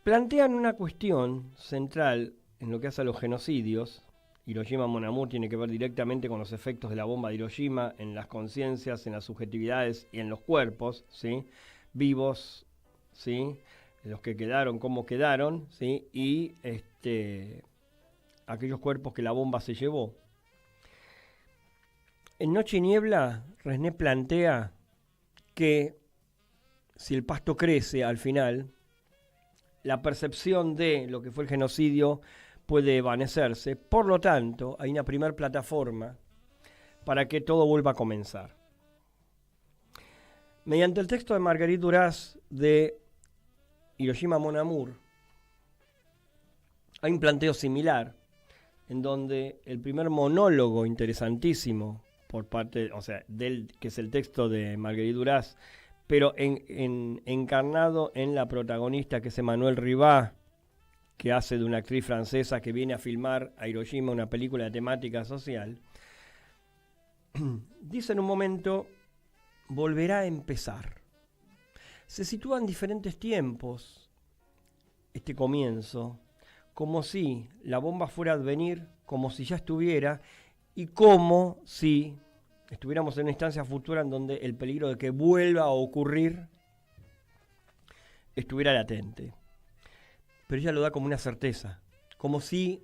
plantean una cuestión central en lo que hace a los genocidios. Hiroshima Mon Amour tiene que ver directamente con los efectos de la bomba de Hiroshima en las conciencias, en las subjetividades y en los cuerpos, ¿sí? Vivos, ¿sí? Los que quedaron, cómo quedaron, ¿sí? Y aquellos cuerpos que la bomba se llevó. En Noche y Niebla, Resnais plantea que si el pasto crece al final, la percepción de lo que fue el genocidio puede evanecerse. Por lo tanto, hay una primer plataforma para que todo vuelva a comenzar. Mediante el texto de Marguerite Duras de Hiroshima Mon Amour, hay un planteo similar, en donde el primer monólogo interesantísimo por parte, o sea, que es el texto de Marguerite Duras, pero encarnado en la protagonista, que es Emmanuelle Rivat, que hace de una actriz francesa que viene a filmar a Hiroshima una película de temática social, dice en un momento: volverá a empezar. Se sitúa en diferentes tiempos este comienzo, como si la bomba fuera a advenir, como si ya estuviera, y como si estuviéramos en una instancia futura en donde el peligro de que vuelva a ocurrir estuviera latente. Pero ella lo da como una certeza, como si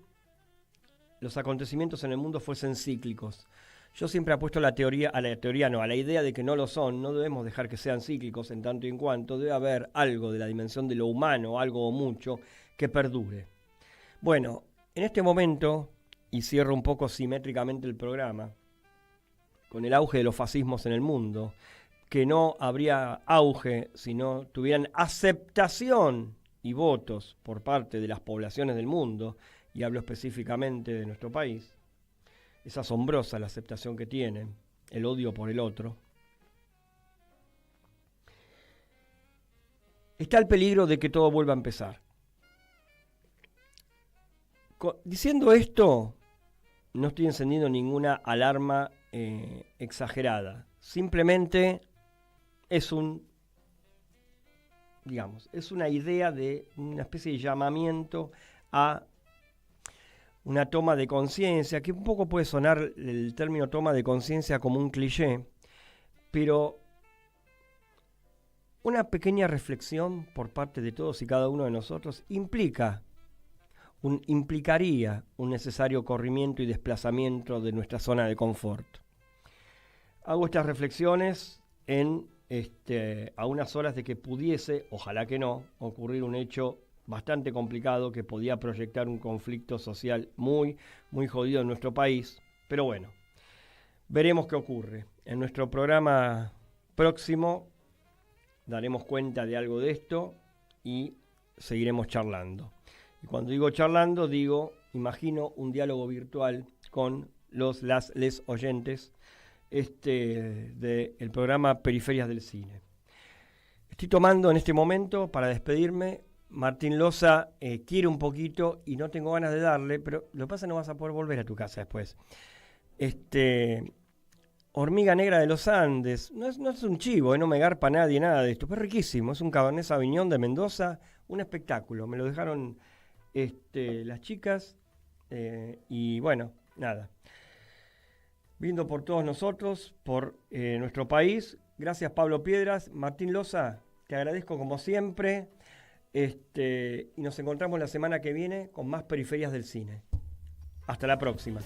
los acontecimientos en el mundo fuesen cíclicos. Yo siempre apuesto a la idea de que no lo son. No debemos dejar que sean cíclicos en tanto y en cuanto debe haber algo de la dimensión de lo humano, algo o mucho, que perdure. Bueno, en este momento, y cierro un poco simétricamente el programa, con el auge de los fascismos en el mundo, que no habría auge si no tuvieran aceptación y votos por parte de las poblaciones del mundo, y hablo específicamente de nuestro país. Es asombrosa la aceptación que tienen, el odio por el otro. Está el peligro de que todo vuelva a empezar. Diciendo esto, no estoy encendiendo ninguna alarma exagerada. Simplemente es es una idea de una especie de llamamiento a una toma de conciencia, que un poco puede sonar el término toma de conciencia como un cliché, pero una pequeña reflexión por parte de todos y cada uno de nosotros implicaría un necesario corrimiento y desplazamiento de nuestra zona de confort. Hago estas reflexiones a unas horas de que pudiese, ojalá que no, ocurrir un hecho bastante complicado que podía proyectar un conflicto social muy, muy jodido en nuestro país. Pero bueno, veremos qué ocurre. En nuestro programa próximo daremos cuenta de algo de esto y seguiremos charlando. Y cuando digo charlando, imagino un diálogo virtual con les oyentes del programa Periferias del Cine. Estoy tomando en este momento, para despedirme, Martín Loza quiere un poquito y no tengo ganas de darle, pero lo que pasa es que no vas a poder volver a tu casa después. Hormiga Negra de los Andes, no es un chivo, no me garpa nadie, nada de esto, pero es riquísimo, es un Cabernet Sauvignon de Mendoza, un espectáculo, me lo dejaron las chicas y bueno, nada. Viendo por todos nosotros, por nuestro país, gracias Pablo Piedras, Martín Loza, te agradezco como siempre. Y nos encontramos la semana que viene con más Periferias del Cine. Hasta la próxima.